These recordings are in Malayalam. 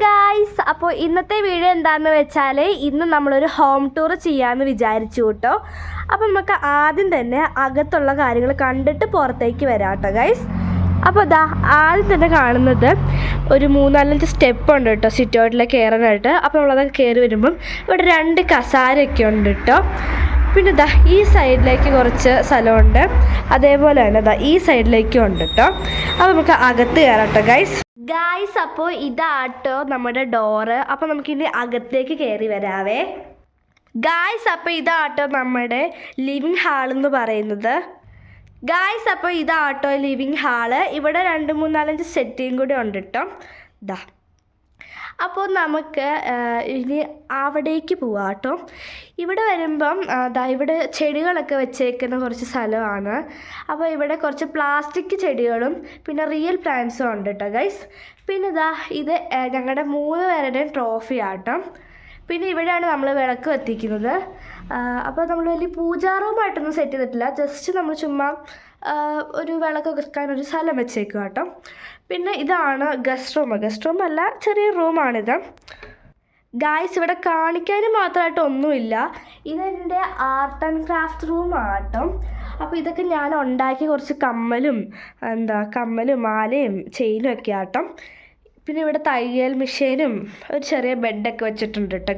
ഗായ്സ്, അപ്പോൾ ഇന്നത്തെ വീഡിയോ എന്താണെന്ന് വെച്ചാൽ ഇന്ന് നമ്മളൊരു ഹോം ടൂർ ചെയ്യാമെന്ന് വിചാരിച്ചു കേട്ടോ. അപ്പോൾ നമുക്ക് ആദ്യം തന്നെ അകത്തുള്ള കാര്യങ്ങൾ കണ്ടിട്ട് പുറത്തേക്ക് വരാം കേട്ടോ ഗൈസ്. അപ്പോൾ ആദ്യം തന്നെ കാണുന്നത് ഒരു 3-4 സ്റ്റെപ്പ് ഉണ്ട് കേട്ടോ സിറ്റ് ഔട്ടിലേക്ക് കയറാനായിട്ട്. അപ്പോൾ നമ്മളതൊക്കെ കയറി വരുമ്പം ഇവിടെ 2 കസാരയൊക്കെ ഉണ്ട് കേട്ടോ. പിന്നെ ഈ സൈഡിലേക്ക് കുറച്ച് സ്ഥലമുണ്ട്, അതേപോലെ തന്നെ ഈ സൈഡിലേക്കും ഉണ്ട് കേട്ടോ. അപ്പോൾ നമുക്ക് അകത്ത് കയറാം കേട്ടോ ഗായ്സ്. അപ്പോൾ ഇതാട്ടോ നമ്മുടെ ഡോറ്. അപ്പോൾ നമുക്കിനി അകത്തേക്ക് കയറി വരാവേ ഗായ്സ്. അപ്പോൾ ഇതാട്ടോ നമ്മുടെ ലിവിങ് ഹാൾ എന്ന് പറയുന്നത് ഗായ്സ്. അപ്പോൾ ഇതാട്ടോ ലിവിങ് ഹാള്. ഇവിടെ 2-3-4 സെറ്റിയും കൂടി ഉണ്ട് കേട്ടോ. അപ്പോൾ നമുക്ക് ഇനി അവിടേക്ക് പോവാം കേട്ടോ. ഇവിടെ വരുമ്പം ഇവിടെ ചെടികളൊക്കെ വെച്ചേക്കുന്ന കുറച്ച് സ്ഥലമാണ്. അപ്പോൾ ഇവിടെ കുറച്ച് പ്ലാസ്റ്റിക് ചെടികളും പിന്നെ റിയൽ പ്ലാന്റ്സും ഉണ്ട് കേട്ടോ ഗൈസ്. പിന്നെ ഇത് ഞങ്ങളുടെ 3 പേരുടെയും ട്രോഫി ആട്ടോ. പിന്നെ ഇവിടെയാണ് നമ്മൾ വിളക്ക് കത്തിക്കുന്നത്. അപ്പോൾ നമ്മൾ വലിയ പൂജാറൂമായിട്ടൊന്നും സെറ്റ് ചെയ്തിട്ടില്ല, ജസ്റ്റ് നമ്മൾ ചുമ്മാ ഒരു വിളക്ക് വെക്കാനൊരു സ്ഥലം വെച്ചേക്കുക കേട്ടോ. പിന്നെ ഇതാണ് ഗസ്റ്റ് റൂം അല്ല, ചെറിയ റൂമാണിത് ഗായ്സ്. ഇവിടെ കാണിക്കാൻ മാത്രമായിട്ട് ഒന്നുമില്ല, ഇതെൻ്റെ ആർട്ട് ആൻഡ് ക്രാഫ്റ്റ് റൂമാട്ടോ. അപ്പോൾ ഇതൊക്കെ ഞാൻ ഉണ്ടാക്കിയ കുറച്ച് കമ്മലും മാലയും ചെയിനും ഒക്കെ ആട്ടോ. പിന്നെ ഇവിടെ തയ്യൽ മെഷീനും ഒരു ചെറിയ ബെഡൊക്കെ വെച്ചിട്ടുണ്ട് കേട്ടോ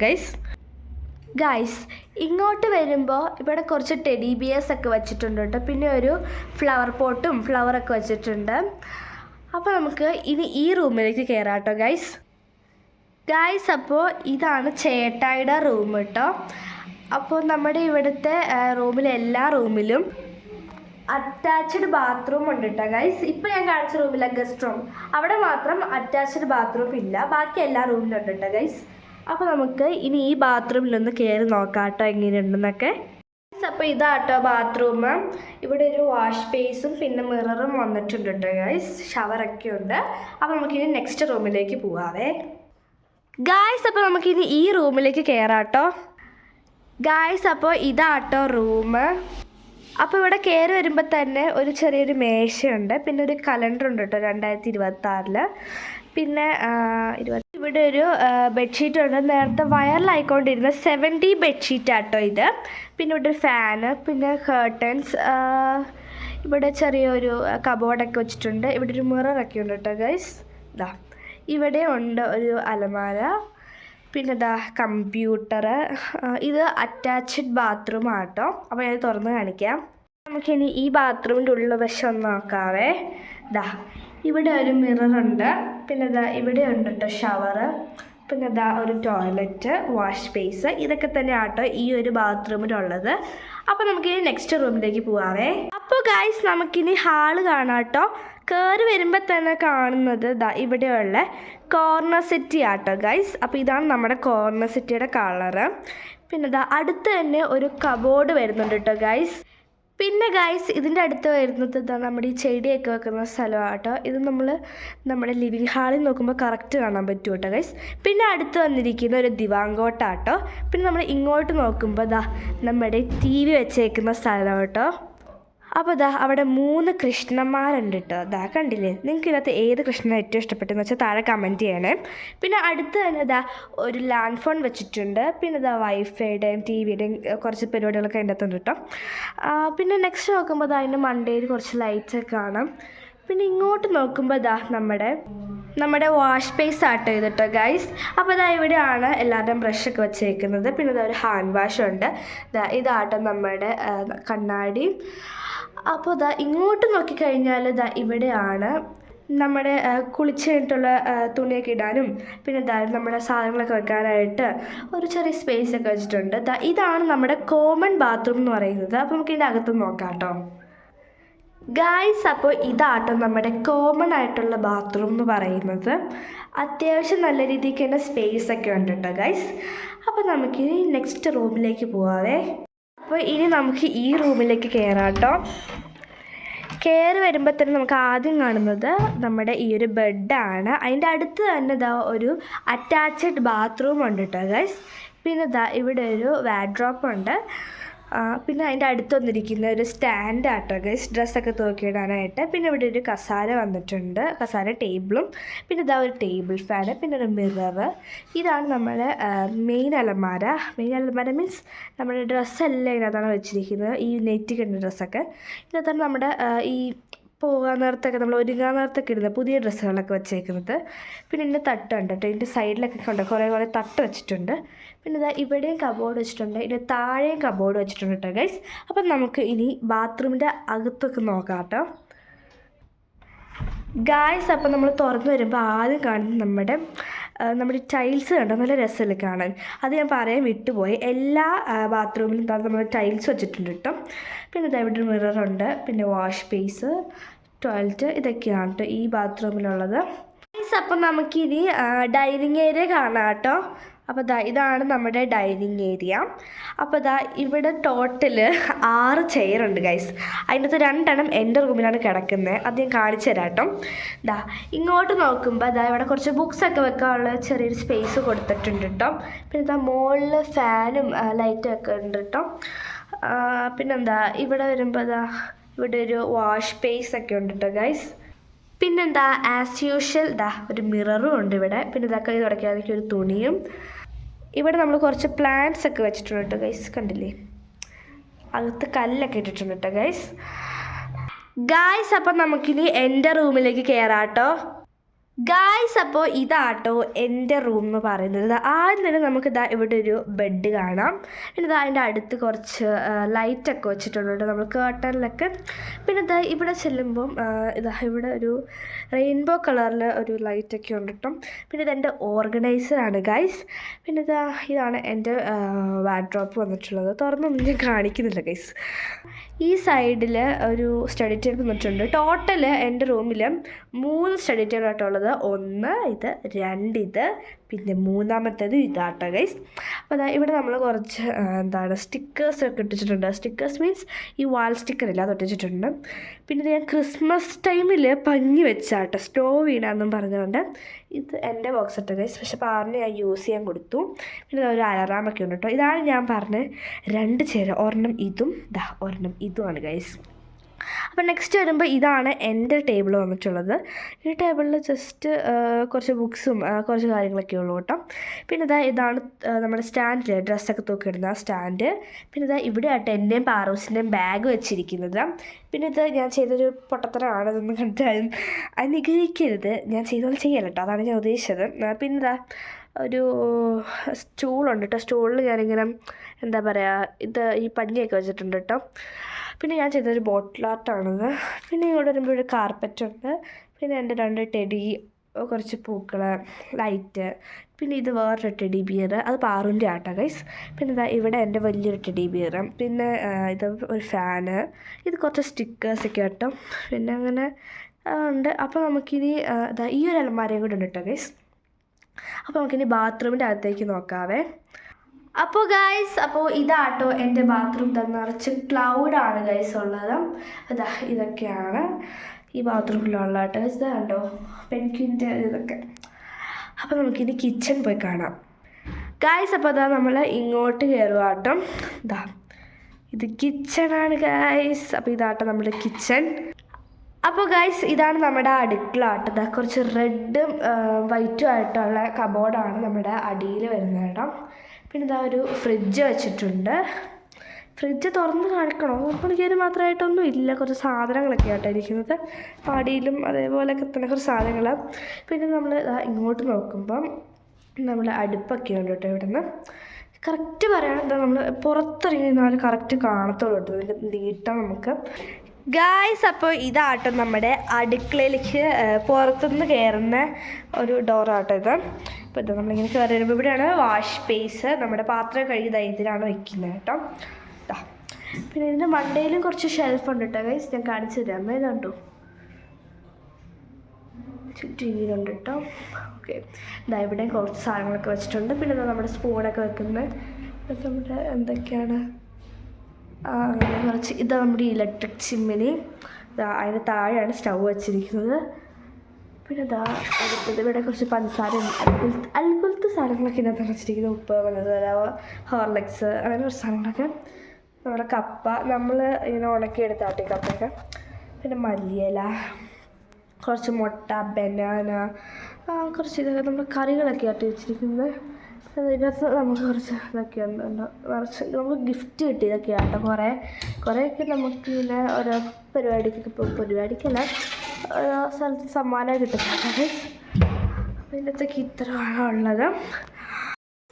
ഗൈസ്. ഇങ്ങോട്ട് വരുമ്പോൾ ഇവിടെ കുറച്ച് ടെഡി ബിയേഴ്സ് ഒക്കെ വെച്ചിട്ടുണ്ട് കേട്ടോ. പിന്നെ ഒരു ഫ്ലവർ പോട്ടും ഫ്ലവറൊക്കെ വെച്ചിട്ടുണ്ട്. അപ്പോൾ നമുക്ക് ഇനി ഈ റൂമിലേക്ക് കയറാം കേട്ടോ ഗൈസ്. അപ്പോൾ ഇതാണ് ചേട്ടായിയുടെ റൂം കേട്ടോ. അപ്പോൾ നമ്മുടെ ഇവിടുത്തെ റൂമിലെ എല്ലാ റൂമിലും അറ്റാച്ച്ഡ് ബാത്റൂം ഉണ്ട് കേട്ടോ ഗൈസ്. ഇപ്പോൾ ഞാൻ കാണിച്ച റൂമിലെ ഗസ്റ്റ് റൂം, അവിടെ മാത്രം അറ്റാച്ച്ഡ് ബാത്റൂം ഇല്ല, ബാക്കി എല്ലാ റൂമിലും ഉണ്ട് കേട്ടോ ഗൈസ്. അപ്പോൾ നമുക്ക് ഇനി ഈ ബാത്റൂമിലൊന്ന് കയറി നോക്കാം കേട്ടോ എങ്ങനെയുണ്ടെന്നൊക്കെ. അപ്പോൾ ഇതാട്ടോ ബാത്റൂം. ഇവിടെ ഒരു വാഷ് ബേസും പിന്നെ മിററും വന്നിട്ടുണ്ട് കേട്ടോ ഗൈസ്, ഷവറൊക്കെ ഉണ്ട്. അപ്പോൾ നമുക്കിനി നെക്സ്റ്റ് റൂമിലേക്ക് പോവാവേ ഗായ്സ്. അപ്പോൾ നമുക്കിനി ഈ റൂമിലേക്ക് കയറാം കേട്ടോ ഗായ്സ്. അപ്പോൾ ഇതാട്ടോ റൂം. അപ്പോൾ ഇവിടെ കയറി വരുമ്പോൾ തന്നെ ഒരു ചെറിയൊരു മേശയുണ്ട്, പിന്നെ ഒരു കലണ്ടർ ഉണ്ട് കേട്ടോ 2026. പിന്നെ ഇവിടെ ഒരു ബെഡ്ഷീറ്റ് ഉണ്ട്, നേരത്തെ വൈറലായിക്കൊണ്ടിരുന്ന 70 ബെഡ്ഷീറ്റ് ആട്ടോ ഇത്. പിന്നെ ഇവിടെ ഒരു ഫാന്, പിന്നെ കർട്ടൻസ്, ഇവിടെ ചെറിയൊരു കബോർഡൊക്കെ വെച്ചിട്ടുണ്ട്. ഇവിടെ ഒരു മിററൊക്കെ ഉണ്ട് കേട്ടോ ഗൈസ്. ഇവിടെ ഉണ്ട് ഒരു അലമാര, പിന്നെ കമ്പ്യൂട്ടർ. ഇത് അറ്റാച്ച്ഡ് ബാത്റൂം ആട്ടോ. അപ്പോൾ ഞാൻ തുറന്ന് കാണിക്കാം. നമുക്കിനി ഈ ബാത്റൂമിൻ്റെ ഉള്ള വശം ഒന്ന് നോക്കാവേ. ഇവിടെ ഒരു മിററുണ്ട്, പിന്നെ ഇവിടെ ഉണ്ട് കേട്ടോ ഷവറ്, പിന്നെ ഒരു ടോയ്ലറ്റ്, വാഷ് ബേസ്. ഇതൊക്കെ തന്നെ ആട്ടോ ഈ ഒരു ബാത്റൂമിലുള്ളത്. അപ്പോൾ നമുക്കിനി നെക്സ്റ്റ് റൂമിലേക്ക് പോവാവേ. അപ്പോൾ ഗൈസ് നമുക്കിനി ഹാള് കാണാം കേട്ടോ. കയറി വരുമ്പോൾ തന്നെ കാണുന്നത് ഇവിടെയുള്ള കോർണർ സെറ്റി ആട്ടോ ഗൈസ്. അപ്പോൾ ഇതാണ് നമ്മുടെ കോർണർ സെറ്റിയുടെ കളറ്. പിന്നെ അടുത്ത് തന്നെ ഒരു കബോർഡ് വരുന്നുണ്ട് കേട്ടോ ഗൈസ്. പിന്നെ ഗൈസ് ഇതിൻ്റെ അടുത്ത് വരുന്നത് നമ്മുടെ ഈ ചെടിയൊക്കെ വെക്കുന്ന സ്ഥലമാട്ടോ. ഇത് നമ്മുടെ ലിവിങ് ഹാളിൽ നോക്കുമ്പോൾ കറക്റ്റ് കാണാൻ പറ്റും കേട്ടോ ഗൈസ്. പിന്നെ അടുത്ത് വന്നിരിക്കുന്ന ഒരു ദിവാങ്കോട്ടാട്ടോ. പിന്നെ നമ്മൾ ഇങ്ങോട്ട് നോക്കുമ്പോൾ നമ്മുടെ TV വെച്ചേക്കുന്ന സ്ഥലം കേട്ടോ. അപ്പോൾ അവിടെ 3 കൃഷ്ണന്മാരുണ്ട് കേട്ടോ. കണ്ടില്ലേ? നിങ്ങൾക്ക് ഇതിനകത്ത് ഏത് കൃഷ്ണൻ ഏറ്റവും ഇഷ്ടപ്പെട്ടെന്ന് വെച്ചാൽ താഴെ കമൻറ്റ് ചെയ്യണേ. പിന്നെ അടുത്ത് തന്നെ ഒരു ലാൻഡ് ഫോൺ വെച്ചിട്ടുണ്ട്. പിന്നെ വൈഫൈയുടെയും TVയുടെയും കുറച്ച് പരിപാടികളൊക്കെ അതിൻ്റെ അകത്തുണ്ട് കേട്ടോ. പിന്നെ നെക്സ്റ്റ് നോക്കുമ്പോൾ അതിൻ്റെ മണ്ടയിൽ കുറച്ച് ലൈറ്റ്സൊക്കെ കാണാം. പിന്നെ ഇങ്ങോട്ട് നോക്കുമ്പോൾ നമ്മുടെ വാഷ് ബേസ് ആട്ടോ ഇത് കേട്ടോ ഗൈസ്. അപ്പോൾ ഇവിടെയാണ് എല്ലാവരുടെയും ബ്രഷൊക്കെ വെച്ചേക്കുന്നത്. പിന്നെ ഒരു ഹാൻഡ് വാഷ് ഉണ്ട്. ഇതാട്ടോ നമ്മുടെ കണ്ണാടി. അപ്പോൾ ഇങ്ങോട്ട് നോക്കിക്കഴിഞ്ഞാൽ ഇവിടെയാണ് നമ്മുടെ കുളിച്ച് കഴിഞ്ഞിട്ടുള്ള തുണിയൊക്കെ ഇടാനും പിന്നെ നമ്മുടെ സാധനങ്ങളൊക്കെ വെക്കാനായിട്ട് ഒരു ചെറിയ സ്പേസ് ഒക്കെ വെച്ചിട്ടുണ്ട്. ഇതാണ് നമ്മുടെ കോമൺ ബാത്റൂം എന്ന് പറയുന്നത്. അപ്പോൾ നമുക്ക് ഇതിൻ്റെ അകത്ത് നോക്കാം കേട്ടോ ഗായ്സ്. അപ്പോൾ ഇതാട്ടോ നമ്മുടെ കോമൺ ആയിട്ടുള്ള ബാത്റൂം എന്ന് പറയുന്നത്. അത്യാവശ്യം നല്ല രീതിക്ക് തന്നെ സ്പേസ് ഒക്കെ ഉണ്ട് കേട്ടോ ഗൈസ്. അപ്പോൾ നമുക്ക് നെക്സ്റ്റ് റൂമിലേക്ക് പോവാവേ. അപ്പോൾ ഇനി നമുക്ക് ഈ റൂമിലേക്ക് കയറാം കേട്ടോ. കയറി വരുമ്പോൾ തന്നെ നമുക്ക് ആദ്യം കാണുന്നത് നമ്മുടെ ഈ ഒരു ബെഡാണ്. അതിൻ്റെ അടുത്ത് തന്നെ ഒരു അറ്റാച്ച്ഡ് ബാത്റൂം ഉണ്ട് കേട്ടോ ഗൈസ്. പിന്നെ ഇവിടെ ഒരു വാർഡ്രോപ്പ് ഉണ്ട്. പിന്നെ അതിൻ്റെ അടുത്ത് വന്നിരിക്കുന്ന ഒരു സ്റ്റാൻഡ് ആട്ടോ ഗൈസ്, ഡ്രസ്സൊക്കെ തൂക്കിയിടാനായിട്ട്. പിന്നെ ഇവിടെ ഒരു കസാര വന്നിട്ടുണ്ട്, കസാര ടേബിളും, പിന്നെ ഇതാ ഒരു ടേബിൾ ഫാന്, പിന്നെ ഒരു മിറർ. ഇതാണ് നമ്മുടെ മെയിൻ അലമാര. മെയിൻ അലമാര മീൻസ് നമ്മുടെ ഡ്രസ്സെല്ലാം ഇതിനകത്താണ് വെച്ചിരിക്കുന്നത്, ഈ നെറ്റിക്കുന്ന ഡ്രസ്സൊക്കെ. ഇതിനകത്താണ് നമ്മുടെ ഈ പോകാൻ നേരത്തൊക്കെ നമ്മൾ ഒരുങ്ങാൻ നേരത്തൊക്കെ ഇടുന്ന പുതിയ ഡ്രസ്സുകളൊക്കെ വെച്ചേക്കുന്നത്. പിന്നെ ഇതിൻ്റെ തട്ട് ഉണ്ട് കേട്ടോ, ഇതിൻ്റെ സൈഡിലൊക്കെ ഉണ്ട് കുറേ തട്ട് വെച്ചിട്ടുണ്ട്. പിന്നെ ഇതാ ഇവിടെയും കബോർഡ് വെച്ചിട്ടുണ്ട്, ഇതിൻ്റെ താഴെയും കബോർഡ് വെച്ചിട്ടുണ്ട് കേട്ടോ ഗൈസ്. അപ്പം നമുക്ക് ഇനി ബാത്റൂമിൻ്റെ അകത്തൊക്കെ നോക്കാം കേട്ടോ ഗായ്സ്. അപ്പം നമ്മൾ തുറന്നു വരുമ്പോൾ ആദ്യം കാണുന്നത് നമ്മുടെ ടൈൽസ് കണ്ടോ, നല്ല രസമല്ലേ കാണാൻ. അത് ഞാൻ പറയാൻ വിട്ടുപോയി, എല്ലാ ബാത്റൂമിലും നമ്മൾ ടൈൽസ് വെച്ചിട്ടുണ്ട് കേട്ടോ. പിന്നെ ഇതാ ഇവിടെ മിററുണ്ട്, പിന്നെ വാഷ് ബേസ്, ടോയ്ലറ്റ്, ഇതൊക്കെയാണ് കേട്ടോ ഈ ബാത്റൂമിലുള്ളത്. അപ്പം നമുക്കിനി ഡൈനിങ് ഏരിയ കാണാം കേട്ടോ. അപ്പോൾ ഇതാണ് നമ്മുടെ ഡൈനിങ് ഏരിയ. അപ്പോൾ ഇവിടെ ടോട്ടൽ 6 ചെയറുണ്ട് ഗൈസ്. അതിനകത്ത് 2 എൻ്റെ റൂമിലാണ് കിടക്കുന്നത്, അത് ഞാൻ കാണിച്ചു തരാം കേട്ടോ. ഇങ്ങോട്ട് നോക്കുമ്പോൾ ഇവിടെ കുറച്ച് ബുക്സൊക്കെ വെക്കാനുള്ള ചെറിയൊരു സ്പേസ് കൊടുത്തിട്ടുണ്ട് കേട്ടോ. പിന്നെ മുകളിൽ ഫാനും ലൈറ്റും ഒക്കെ ഉണ്ട് കേട്ടോ. പിന്നെന്താ ഇവിടെ വരുമ്പോൾ ഇവിടെ ഒരു വാഷ് ബേസ് ഒക്കെ ഉണ്ട് കേട്ടോ ഗൈസ്. പിന്നെന്താ ആസ് യൂഷ്വൽ ഒരു മിററും ഉണ്ട് ഇവിടെ. പിന്നെ കൈ തുടയ്ക്കാനൊക്കെ ഒരു തുണിയും. ഇവിടെ നമ്മൾ കുറച്ച് പ്ലാന്റ്സ് ഒക്കെ വെച്ചിട്ടുണ്ട് കേട്ടോ ഗൈസ്, കണ്ടില്ലേ, അകത്ത് കല്ലൊക്കെ ഇട്ടിട്ടുണ്ട് കേട്ടോ ഗൈസ്. അപ്പം നമുക്കിനി എൻ്റെ റൂമിലേക്ക് കയറാം കേട്ടോ ഗായ്സ്. അപ്പോൾ ഇതാട്ടോ എൻ്റെ റൂം എന്ന് പറയുന്നത്. ആദ്യം തന്നെ നമുക്ക് ഇവിടെ ഒരു ബെഡ് കാണാം. പിന്നെ അതിൻ്റെ അടുത്ത് കുറച്ച് ലൈറ്റൊക്കെ വെച്ചിട്ടുണ്ട് നമ്മൾ കേട്ടനിലൊക്കെ. പിന്നെ ഇവിടെ ചെല്ലുമ്പം ഇവിടെ ഒരു റെയിൻബോ കളറിൽ ഒരു ലൈറ്റൊക്കെ ഉണ്ട് കേട്ടോ. പിന്നെ ഇതെൻ്റെ ഓർഗനൈസറാണ് ഗൈസ്. പിന്നെ ഇതാണ് എൻ്റെ വാർഡ്രോബ് വന്നിട്ടുള്ളത്. തുറന്നൊന്നും ഞാൻ കാണിക്കുന്നില്ല ഗൈസ്. ഈ സൈഡിൽ ഒരു സ്റ്റഡി ടേബിൾ വന്നിട്ടുണ്ട്. ടോട്ടൽ എൻ്റെ റൂമിൽ 3 സ്റ്റഡി ടേബിൾ ആയിട്ടുള്ളത്. 1 ഇത്, 2 ഇത്, പിന്നെ 3ാമത്തേത് ഇതാട്ടോ ഗൈസ്. അപ്പോൾ ഇവിടെ നമ്മൾ കുറച്ച് സ്റ്റിക്കേഴ്സൊക്കെ ഇട്ടിട്ടുണ്ട്. സ്റ്റിക്കേഴ്സ് മീൻസ് ഈ വാൾ സ്റ്റിക്കറില്ല, അത് ഒട്ടിച്ചിട്ടുണ്ട്. പിന്നെ ഞാൻ ക്രിസ്മസ് ടൈമിൽ പഞ്ഞി വെച്ചാട്ടോ, സ്നോ വീണാന്നും പറഞ്ഞുകൊണ്ട്. ഇത് എൻ്റെ ബോക്സ് ഇട്ടോ ഗൈസ്, പക്ഷെ പാറിന് ഞാൻ യൂസ് ചെയ്യാൻ കൊടുത്തു. പിന്നെ ഒരു അലാറാമൊക്കെ ഉണ്ട് കേട്ടോ. ഇതാണ് ഞാൻ പറഞ്ഞത് 2 ചെയർ, ഒരെണ്ണം ഇതും ഒരെണ്ണം ഇതുമാണ് ഗൈസ്. അപ്പോൾ നെക്സ്റ്റ് വരുമ്പോൾ ഇതാണ് എൻ്റെ ടേബിൾ വന്നിട്ടുള്ളത്. ഈ ടേബിളിൽ ജസ്റ്റ് കുറച്ച് ബുക്സും കുറച്ച് കാര്യങ്ങളൊക്കെ ഉള്ളൂ കേട്ടോ. പിന്നെ ഇതാണ് നമ്മുടെ സ്റ്റാൻഡിൽ ഡ്രസ്സൊക്കെ തൂക്കിയിടുന്ന സ്റ്റാൻഡ്. പിന്നെ ഇവിടെ ആയിട്ട് എൻ്റെയും പാറൂസിൻ്റെയും ബാഗ് വെച്ചിരിക്കുന്നത്. പിന്നെ ഞാൻ ചെയ്തൊരു പൊട്ടത്തരമാണ്, ഇതൊന്നും കണ്ടാലും അനുഗ്രഹിക്കരുത്, ഞാൻ ചെയ്തോളം ചെയ്യല്ല കേട്ടോ, അതാണ് ഞാൻ ഉദ്ദേശിച്ചത്. പിന്നെ ഒരു സ്റ്റൂളുണ്ട് കേട്ടോ. സ്റ്റൂളിൽ ഞാനിങ്ങനെ എന്താ പറയുക, ഈ പഞ്ഞിയൊക്കെ വെച്ചിട്ടുണ്ട് കേട്ടോ. പിന്നെ ഞാൻ ചെയ്തൊരു ബോട്ടിൽ ആർട്ടാണിത്. പിന്നെ ഇങ്ങോട്ട് വരുമ്പോൾ ഒരു കാർപ്പറ്റുണ്ട്. പിന്നെ എൻ്റെ 2 ടെഡി, കുറച്ച് പൂക്കൾ, ലൈറ്റ്. പിന്നെ ഇത് വേറൊരു ടെഡി ബിയർ, അത് പാറുൻ്റെ ആട്ടോ ഗൈസ്. പിന്നെ ഇവിടെ എൻ്റെ വലിയൊരു ടെഡി ബിയർ. പിന്നെ ഇത് ഒരു ഫാന്, ഇത് കുറച്ച് സ്റ്റിക്കേഴ്സൊക്കെ ആട്ടോ. പിന്നെ അങ്ങനെ ഉണ്ട്. അപ്പോൾ നമുക്കിനി ഈ ഒരു അലമാരയും കൂടെ ഉണ്ട് കേട്ടോ ഗൈസ്. അപ്പോൾ നമുക്കിനി ബാത്റൂമിൻ്റെ അകത്തേക്ക് നോക്കാവേ. അപ്പോൾ ഗൈസ്, അപ്പോൾ ഇതാട്ടോ എൻ്റെ ബാത്റൂം. നിറച്ച് ക്ലൗഡാണ് ഗൈസ് ഉള്ളത്. ഇതൊക്കെയാണ് ഈ ബാത്റൂമിലുള്ള കേട്ടോ. ഇത് കണ്ടോ പെൻക്വിൻ്റെ ഇതൊക്കെ. അപ്പോൾ നമുക്കിനി കിച്ചൺ പോയി കാണാം ഗൈസ്. അപ്പോൾ നമ്മൾ ഇങ്ങോട്ട് കയറുക കേട്ടോ. ഇത് കിച്ചണാണ് ഗൈസ്. അപ്പോൾ ഇതാട്ടോ നമ്മുടെ കിച്ചൺ. അപ്പോൾ ഗൈസ് ഇതാണ് നമ്മുടെ അടുക്കള കേട്ടോ. കുറച്ച് റെഡും വൈറ്റും ആയിട്ടുള്ള കബോർഡാണ് നമ്മുടെ അടിയിൽ വരുന്നത് കേട്ടോ. പിന്നെ ഒരു ഫ്രിഡ്ജ് വെച്ചിട്ടുണ്ട്. ഫ്രിഡ്ജ് തുറന്ന് കാണിക്കണോ, നമ്മൾ കയറി മാത്രമായിട്ടൊന്നും ഇല്ല, കുറച്ച് സാധനങ്ങളൊക്കെ ആട്ടോ ഇരിക്കുന്നത്. അടിയിലും അതേപോലെയൊക്കെ തന്നെ കുറച്ച് സാധനങ്ങൾ. പിന്നെ നമ്മൾ ഇങ്ങോട്ട് നോക്കുമ്പം നമ്മൾ അടുപ്പൊക്കെ ഉണ്ട് കേട്ടോ. ഇവിടെ നിന്ന് കറക്റ്റ് പറയുകയാണെന്താ, നമ്മൾ പുറത്തിറങ്ങിയിരുന്നാൽ കറക്റ്റ് കാണത്തുള്ളൂ കേട്ടോ, ഇതിൻ്റെ നീട്ടം നമുക്ക് ഗായ്സ്. അപ്പോൾ ഇതാട്ടോ നമ്മുടെ അടുക്കളയിലേക്ക് പുറത്തുനിന്ന് കയറുന്ന ഒരു ഡോറാട്ടോ ഇത്. അപ്പോൾ ഇത് നമ്മളിങ്ങനെ കയറി വരുമ്പോൾ ഇവിടെയാണ് വാഷ് ബേസ്, നമ്മുടെ പാത്രം കഴുകി ഇതിലാണ് വെക്കുന്നത് കേട്ടോ. പിന്നെ ഇതിൻ്റെ മണ്ടയിലും കുറച്ച് ഷെൽഫുണ്ട് കേട്ടോ ഗൈസ്, ഞാൻ കാണിച്ചു തരാം. ഇതുണ്ടോ, ചുറ്റിയിലുണ്ട് കേട്ടോ. ഓക്കെ, ഇവിടെയും കുറച്ച് സാധനങ്ങളൊക്കെ വെച്ചിട്ടുണ്ട്. പിന്നെ നമ്മുടെ സ്പൂണൊക്കെ വെക്കുന്നത് നമ്മുടെ എന്തൊക്കെയാണ്, അങ്ങനെ കുറച്ച്. ഇതാ നമ്മുടെ ഇലക്ട്രിക് ചിമ്മിനി, അതിന് താഴെയാണ് സ്റ്റൗ വെച്ചിരിക്കുന്നത്. പിന്നെ അടുത്തത് ഇവിടെ കുറച്ച് പഞ്ചസാര, അൽക്കുലത്തെ സാധനങ്ങളൊക്കെ ഇതിനകത്ത് വെച്ചിരിക്കുന്നത്. ഉപ്പ്, പഞ്ചസാര, ഹോർലിക്സ്, അങ്ങനെ കുറച്ച് സാധനങ്ങളൊക്കെ. നമ്മുടെ കപ്പ നമ്മൾ ഇങ്ങനെ ഉണക്കിയെടുത്താട്ടി കപ്പയൊക്കെ, പിന്നെ മല്ലിയില, കുറച്ച് മുട്ട, ബനാന, കുറച്ച് ഇതൊക്കെ നമ്മൾ കറികളൊക്കെ ആട്ടി വെച്ചിരിക്കുന്നത്. അതിനകത്ത് നമുക്ക് കുറച്ച് ഇതൊക്കെ ഉണ്ട്, കുറച്ച് നമുക്ക് ഗിഫ്റ്റ് കിട്ടിയതൊക്കെ ആട്ടോ. കുറേയൊക്കെ നമുക്ക് ഇങ്ങനെ ഓരോ പരിപാടിക്കൊക്കെ, ഇപ്പോൾ പരിപാടിക്കല്ല, ഓരോ സ്ഥലത്ത് സമ്മാനം കിട്ടുന്നുണ്ട്. ഇതിനകത്തൊക്കെ ഇത്രയാണ് ഉള്ളത്.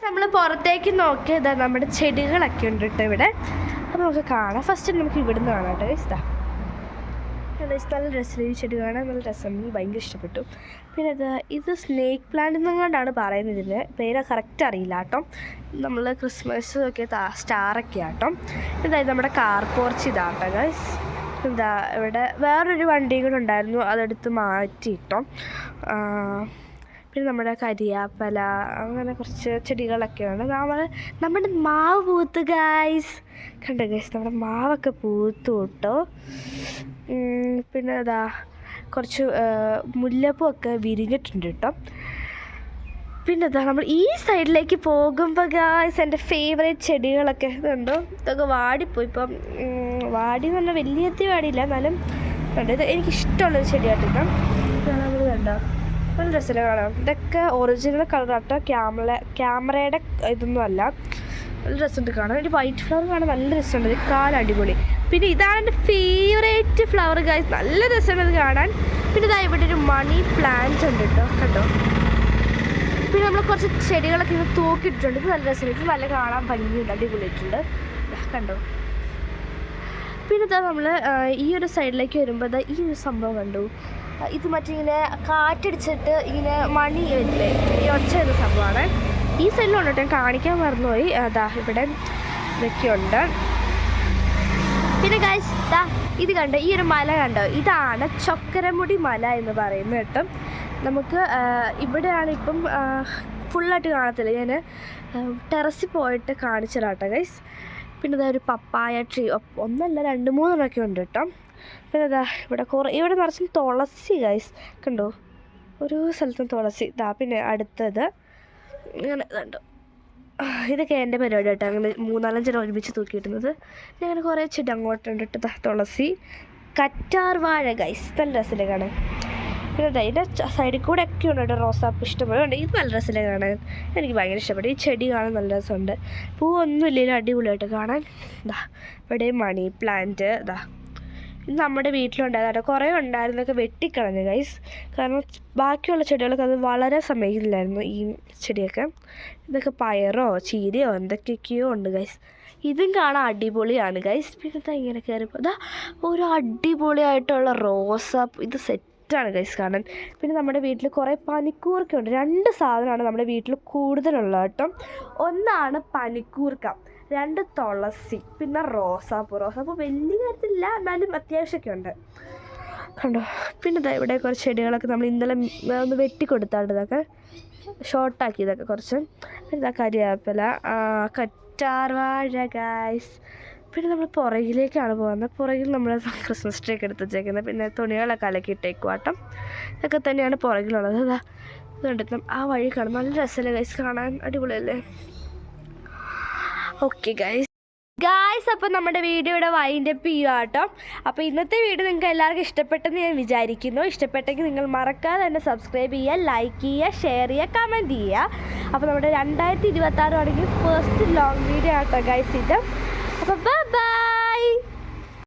നമ്മൾ പുറത്തേക്ക് നോക്കിയത് നമ്മുടെ ചെടികളൊക്കെ ഉണ്ട് കേട്ടോ ഇവിടെ. അപ്പോൾ നമുക്ക് കാണാം. ഫസ്റ്റ് നമുക്ക് ഇവിടുന്ന് കാണാം കേട്ടോ. ഇതാ നല്ല രസം, ഈ ചെടി കാണാൻ നല്ല രസം, എനിക്ക് ഭയങ്കര ഇഷ്ടപ്പെട്ടു. പിന്നെ ഇത് സ്നേക്ക് പ്ലാന്റ് എന്നുകൊണ്ടാണ് പറയുന്നത്, ഇതിന് പേര് കറക്റ്റ് അറിയില്ല കേട്ടോ. നമ്മൾ ക്രിസ്മസ് ഒക്കെ സ്റ്റാറൊക്കെ ആട്ടോ. ഇതായത് നമ്മുടെ കാർ പോർച്ച് ഇതാട്ടോ ഗൈസ്. എന്താ ഇവിടെ വേറൊരു വണ്ടിയും കൂടെ ഉണ്ടായിരുന്നു, അതെടുത്ത് മാറ്റിയിട്ടോ. പിന്നെ നമ്മുടെ കരിയാപ്പല, അങ്ങനെ കുറച്ച് ചെടികളൊക്കെയാണ്. നമ്മുടെ മാവ് പൂത്ത് ഗൈസ്, കണ്ടോ ഗൈസ്, നമ്മുടെ മാവൊക്കെ പൂത്തു കേട്ടോ. പിന്നെ കുറച്ച് മുല്ലപ്പൂ ഒക്കെ വിരിഞ്ഞിട്ടുണ്ട് കേട്ടോ. പിന്നെ നമ്മൾ ഈ സൈഡിലേക്ക് പോകുമ്പോൾ ഗൈസ് എൻ്റെ ഫേവറേറ്റ് ചെടികളൊക്കെ ഇതുണ്ടോ, ഇതൊക്കെ വാടിപ്പോയി. ഇപ്പം വാടി എന്ന് പറഞ്ഞാൽ വലിയ വാടിയില്ല, എന്നാലും കണ്ടോ, ഇത് എനിക്കിഷ്ടമുള്ളൊരു ചെടിയായിട്ടിട്ടോ. നമ്മൾ കണ്ടോ, നല്ല രസമില്ല കാണാം. ഇതൊക്കെ ഒറിജിനൽ കളറാട്ടോ, ക്യാമറയുടെ ഇതൊന്നും അല്ല. നല്ല രസമുണ്ട് കാണാൻ. ഒരു വൈറ്റ് ഫ്ലവർ കാണാൻ നല്ല രസമുണ്ട്, ഇത് കാണാൻ അടിപൊളി. പിന്നെ ഇതാണ് എൻ്റെ ഫേവറേറ്റ് ഫ്ലവർ ഗൈസ്, നല്ല രസമുണ്ട് ഇത് കാണാൻ. പിന്നെ ഇതാ ഇവിടെ ഒരു മണി പ്ലാന്റ് ഉണ്ട് കേട്ടോ, കണ്ടോ. പിന്നെ നമ്മൾ കുറച്ച് ചെടികളൊക്കെ ഇങ്ങനെ തൂക്കിയിട്ടുണ്ട്, ഇത് നല്ല രസമുണ്ട്, ഇത് നല്ല കാണാൻ ഭംഗിയുണ്ട്, അടിപൊളിയിട്ടുണ്ട്, കണ്ടോ. പിന്നെ ഇതാ നമ്മൾ ഈ ഒരു സൈഡിലേക്ക് വരുമ്പോൾ ഈ ഒരു സംഭവം കണ്ടു. ഇത് മറ്റിങ്ങനെ കാറ്റടിച്ചിട്ട് ഇങ്ങനെ മണി വരില്ലേ, ഈ ഒച്ച എന്ന സംഭവമാണ്. ഈ സൈഡിലുണ്ട് കേട്ടോ, ഞാൻ കാണിക്കാൻ മറന്നുപോയി. ഇവിടെ ഇതൊക്കെയുണ്ട്. പിന്നെ ഗൈസ് ഇത് കണ്ടോ, ഈ ഒരു മല കണ്ടോ, ഇതാണ് ചൊക്കരമുടി മല എന്ന് പറയുന്നത് കേട്ടോ. നമുക്ക് ഇവിടെയാണ് ഇപ്പം ഫുള്ളായിട്ട് കാണത്തില്ല, ഞാൻ ടെറസിൽ പോയിട്ട് കാണിച്ചതാണ് കേട്ടോ ഗൈസ്. പിന്നെ ഒരു പപ്പായ ട്രീ, ഒന്നല്ല 2-3 ഉണ്ട് കേട്ടോ. പിന്നെ ഇവിടെ നിറച്ചും തുളസി ഗൈസ്, കണ്ടോ, ഒരു സ്ഥലത്തും തുളസി. പിന്നെ അടുത്തത് ഇങ്ങനെ ഇതുണ്ടോ, ഇതൊക്കെ എൻ്റെ പരിപാടി കേട്ടോ. അങ്ങനെ 3-4 ഒരുമിച്ച് തൂക്കിയിടുന്നത്. അങ്ങനെ കുറേ ചെടി അങ്ങോട്ടുണ്ട് കേട്ടോ. തുളസി, കറ്റാർ വാഴ ഗൈസ്, നല്ല രസമില്ല കാണാൻ. പിന്നെ അതിൻ്റെ സൈഡിൽ കൂടെ ഒക്കെ ഉണ്ട് കേട്ടോ റോസാപ്പ്, ഇഷ്ടംപോലെ ഉണ്ട്. ഇത് നല്ല രസമില്ല കാണാൻ, എനിക്ക് ഭയങ്കര ഇഷ്ടപ്പെട്ടു. ഈ ചെടി കാണാൻ നല്ല രസമുണ്ട്, പൂവൊന്നും ഇല്ലെങ്കിലും അടിപൊളിയായിട്ട് കാണാൻ. ഇവിടെ മണി പ്ലാന്റ് ഇത് നമ്മുടെ വീട്ടിലുണ്ടായതാണ്. കുറേ ഉണ്ടായിരുന്നൊക്കെ വെട്ടിക്കളഞ്ഞു ഗൈസ്, കാരണം ബാക്കിയുള്ള ചെടികളൊക്കെ അത് വളരെ സമ്മതിക്കില്ലായിരുന്നു ഈ ചെടിയൊക്കെ. ഇതൊക്കെ പയറോ ചീരയോ എന്തൊക്കെയൊക്കെയോ ഉണ്ട് ഗൈസ്. ഇതും കാണാൻ അടിപൊളിയാണ് ഗൈസ്. പിന്നെ ഇങ്ങനെ കയറിപ്പോൾ ഒരു അടിപൊളിയായിട്ടുള്ള റോസാപ്പ്, ഇത് സെറ്റാണ് ഗൈസ് കാണാൻ. പിന്നെ നമ്മുടെ വീട്ടിൽ കുറേ പനിക്കൂർക്ക ഉണ്ട്. 2 സാധനമാണ് നമ്മുടെ വീട്ടിൽ കൂടുതലുള്ള കേട്ടോ. ഒന്നാണ് പനിക്കൂർക്ക, 2 തുളസി, പിന്നെ റോസാപ്പൂ വലിയ കാര്യത്തില്ല, എന്നാലും അത്യാവശ്യമൊക്കെ ഉണ്ട് കണ്ടോ. പിന്നെ ഇവിടെ കുറച്ച് ചെടികളൊക്കെ നമ്മൾ ഇന്നലെ ഒന്ന് വെട്ടിക്കൊടുത്താണ്, ഇതൊക്കെ ഷോർട്ടാക്കിയതൊക്കെ കുറച്ച്. പിന്നെ കരിയാപ്പല, കറ്റാർ വാഴ ഗൈസ്. പിന്നെ നമ്മൾ പുറകിലേക്കാണ് പോകുന്നത്. പുറകിൽ നമ്മൾ ക്രിസ്മസ് ട്രീ ഒക്കെ എടുത്ത് വെച്ചേക്കുന്നത്, പിന്നെ തുണികളൊക്കെ അലക്കി ഇട്ടേക്കുവാട്ടം. ഇതൊക്കെ തന്നെയാണ് പുറകിലുള്ളത്. ഇതുകൊണ്ട് ആ വഴി കാണും, നല്ല രസമല്ലേ ഗൈസ് കാണാൻ, അടിപൊളിയല്ലേ. ഓക്കെ ഗൈസ്, അപ്പോൾ നമ്മുടെ വീഡിയോ ഇവിടെ വൈൻഡപ്പ് ചെയ്യുക കേട്ടോ. അപ്പോൾ ഇന്നത്തെ വീഡിയോ നിങ്ങൾക്ക് എല്ലാവർക്കും ഇഷ്ടപ്പെട്ടെന്ന് ഞാൻ വിചാരിക്കുന്നു. ഇഷ്ടപ്പെട്ടെങ്കിൽ നിങ്ങൾ മറക്കാതെ തന്നെ സബ്സ്ക്രൈബ് ചെയ്യുക, ലൈക്ക് ചെയ്യുക, ഷെയർ ചെയ്യുക, കമൻറ്റ് ചെയ്യുക. അപ്പോൾ നമ്മുടെ 2026 ആണെങ്കിൽ ഫസ്റ്റ് ലോങ് വീഡിയോ ആട്ടോ ഗൈസ് ഇത്. അപ്പോൾ ബൈ.